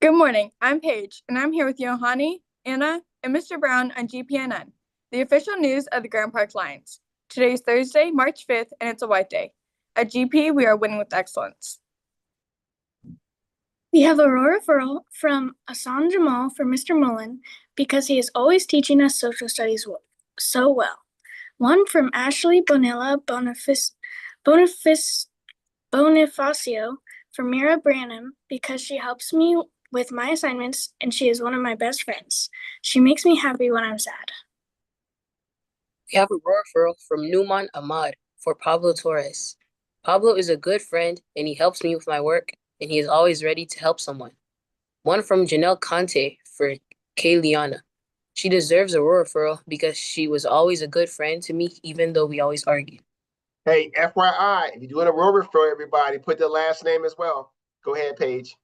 Good morning. I'm Paige, and I'm here with Johanny, Anna, and Mr. Brown on GPNN, the official news of the Grand Park Lions. Today is Thursday, March 5th, and it's a white day. At GP, we are winning with excellence. We have a referral from Asan Jamal for Mr. Mullen because he is always teaching us social studies so well. One from Ashley Bonilla Bonifacio for Mira Branham because she helps me with my assignments and she is one of my best friends. She makes me happy when I'm sad. We have a referral from Numan Ahmad for Pablo Torres. Pablo is a good friend and he helps me with my work and he is always ready to help someone. One from Janelle Conte for Kayliana. She deserves a referral because she was always a good friend to me even though we always argue. Hey, FYI, if you're doing a referral, everybody, put the last name as well. Go ahead, Paige.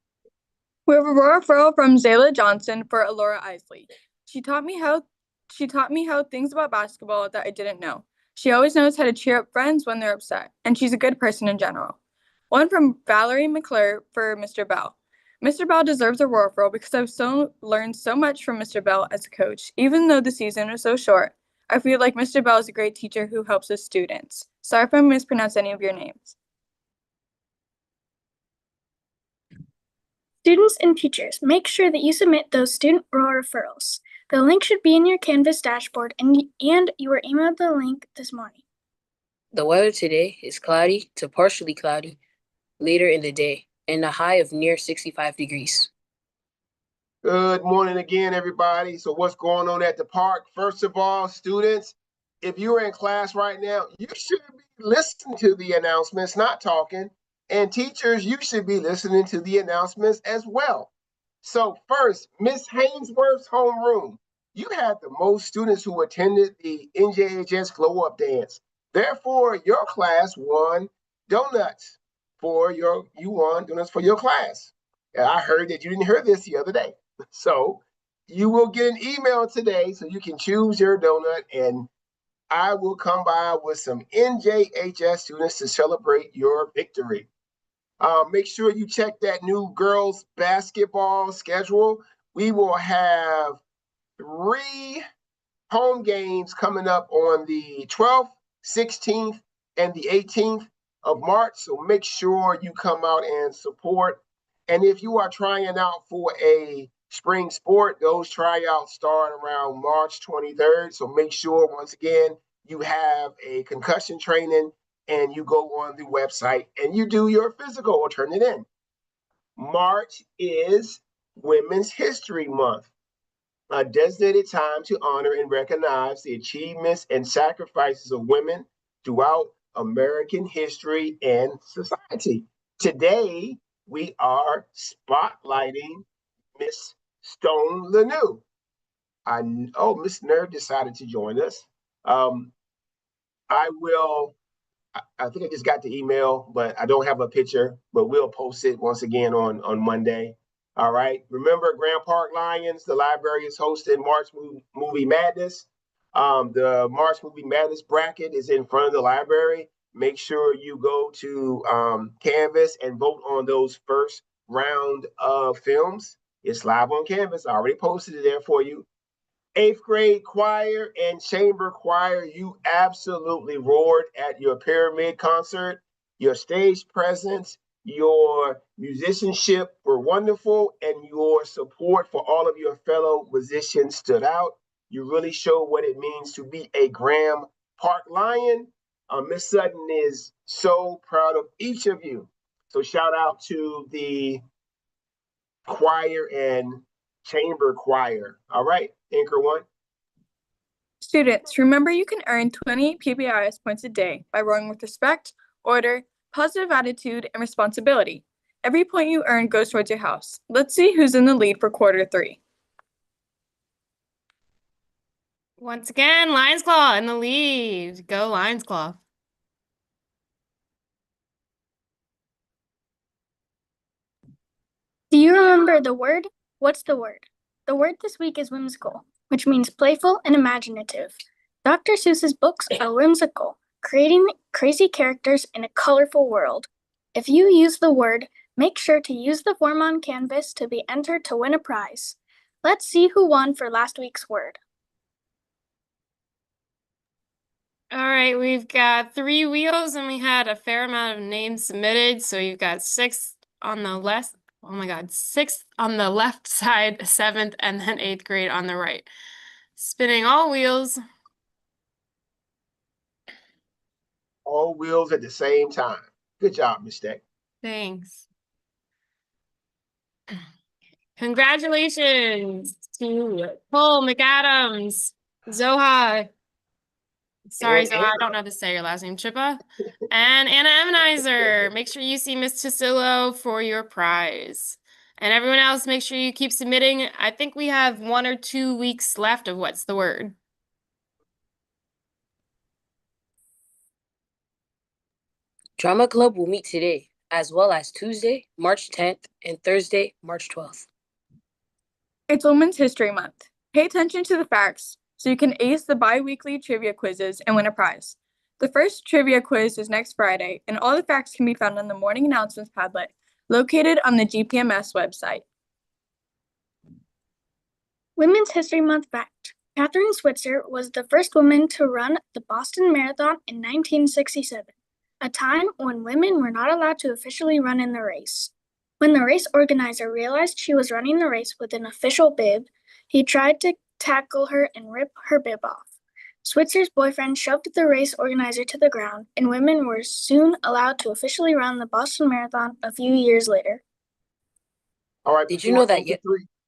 We have a referral from Zayla Johnson for Alora Isley. She taught me how things about basketball that I didn't know. She always knows how to cheer up friends when they're upset, and she's a good person in general. One from Valerie McClure for Mr. Bell. Mr. Bell deserves a referral because I've learned so much from Mr. Bell as a coach. Even though the season was so short, I feel like Mr. Bell is a great teacher who helps his students. Sorry if I mispronounced any of your names. Students and teachers, make sure that you submit those student referrals. The link should be in your Canvas dashboard and you were emailed the link this morning. The weather today is cloudy to partially cloudy later in the day and a high of near 65 degrees. Good morning again, everybody. So what's going on at the park? First of all, students, if you're in class right now, you should be listening to the announcements, not talking. And teachers, you should be listening to the announcements as well. So first, Miss Hainsworth's homeroom. You had the most students who attended the NJHS Glow Up Dance. Therefore, your class won donuts you won donuts for your class. And I heard that you didn't hear this the other day. So you will get an email today so you can choose your donut and I will come by with some NJHS students to celebrate your victory. Make sure you check that new girls basketball schedule. We will have 3 home games coming up on the 12th, 16th, and the 18th of March. So make sure you come out and support. And if you are trying out for a spring sport, those tryouts start around March 23rd. So make sure, once again, you have a concussion training and you go on the website and you do your physical or turn it in. March is Women's History Month, a designated time to honor and recognize the achievements and sacrifices of women throughout American history and society. Today, we are spotlighting Miss Stone Lanou. Miss Nerd decided to join us. I think I just got the email, but I don't have a picture, but we'll post it once again on Monday. All right. Remember, Grand Park Lions, the library is hosting March Movie Madness. The March Movie Madness bracket is in front of the library. Make sure you go to Canvas and vote on those first round of films. It's live on Canvas. I already posted it there for you. 8th grade choir and chamber choir, you absolutely roared at your pyramid concert. Your stage presence, your musicianship were wonderful, and your support for all of your fellow musicians stood out. You really showed what it means to be a Grand Park Lion. Miss Sutton is so proud of each of you. So shout out to the choir and chamber choir. All right, Anchor One. Students, remember you can earn 20 PBIS points a day by rowing with respect, order, positive attitude, and responsibility. Every point you earn goes towards your house. Let's see who's in the lead for quarter 3. Once again, Lions Claw in the lead. Go Lions Claw. Do you remember the word? What's the word? The word this week is whimsical, which means playful and imaginative. Dr. Seuss's books are whimsical, creating crazy characters in a colorful world. If you use the word Make sure to use the form on Canvas to be entered to win a prize. Let's see who won for last week's word. All right, we've got 3 wheels and we had a fair amount of names submitted. So you've got 6 on the left. Oh my God, 6th on the left side, 7th, and then 8th grade on the right. Spinning all wheels. All wheels at the same time. Good job, Miss Steck. Thanks. Congratulations to Cole McAdams, Zoha. Sorry, And Zoha, I don't know how to say your last name, Chippa. And Anna Emenizer. Make sure you see Miss Tasillo for your prize. And everyone else, make sure you keep submitting. I think we have 1 or 2 weeks left of What's the Word. Drama Club will meet today, as well as Tuesday, March 10th, and Thursday, March 12th. It's Women's History Month. Pay attention to the facts so you can ace the bi-weekly trivia quizzes and win a prize. The first trivia quiz is next Friday, and all the facts can be found on the morning announcements Padlet, located on the GPMS website. Women's History Month fact. Kathrine Switzer was the first woman to run the Boston Marathon in 1967, a time when women were not allowed to officially run in the race. When the race organizer realized she was running the race with an official bib, he tried to tackle her and rip her bib off. Switzer's boyfriend shoved the race organizer to the ground, and women were soon allowed to officially run the Boston Marathon a few years later. All right. Did you know that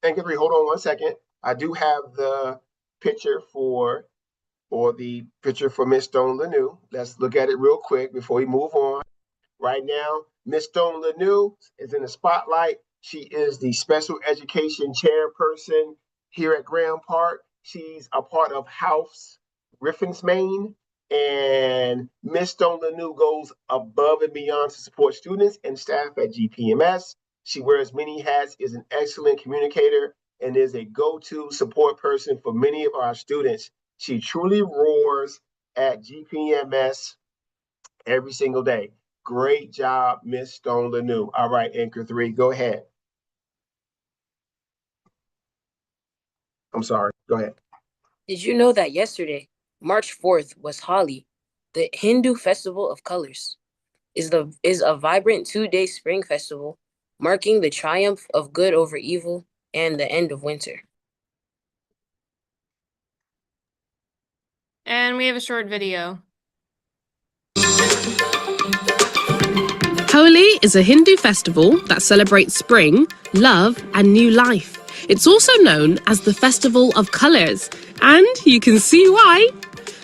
Anchor 3, hold on one second. I do have the picture for Miss Stone Lanou. Let's look at it real quick before we move on. Right now, Miss Stone Lanou is in the spotlight. She is the special education chairperson here at Graham Park. She's a part of House Griffin's Maine, and Miss Stone Lanou goes above and beyond to support students and staff at GPMS. She wears many hats, is an excellent communicator, and is a go-to support person for many of our students. She truly roars at GPMS every single day. Great job, Miss Stone Lanou. All right, Anchor 3, go ahead. I'm sorry, go ahead. Did you know that yesterday, March 4th, was Holi, the Hindu festival of colors? Is a vibrant 2-day spring festival marking the triumph of good over evil and the end of winter. And we have a short video. Holi is a Hindu festival that celebrates spring, love, and new life. It's also known as the Festival of Colors, and you can see why.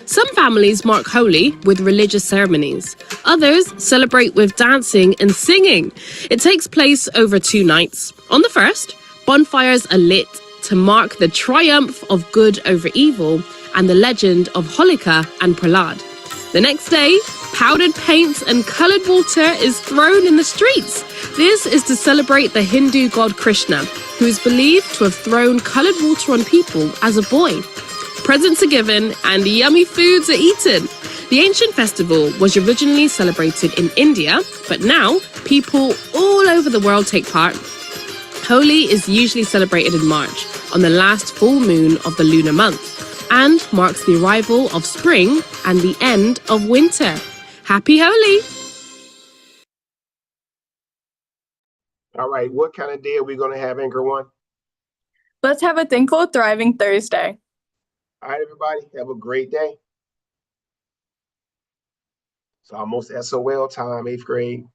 Some families mark Holi with religious ceremonies. Others celebrate with dancing and singing. It takes place over 2 nights. On the first, bonfires are lit to mark the triumph of good over evil and the legend of Holika and Prahlad. The next day, powdered paints and coloured water is thrown in the streets. This is to celebrate the Hindu god Krishna, who is believed to have thrown coloured water on people as a boy. Presents are given and yummy foods are eaten. The ancient festival was originally celebrated in India, but now people all over the world take part. Holi is usually celebrated in March, on the last full moon of the lunar month, and marks the arrival of spring and the end of winter. Happy Holi! All right, what kind of day are we going to have, Anchor 1? Let's have a thankful, thriving Thursday. All right, everybody, have a great day. It's almost SOL time, 8th grade.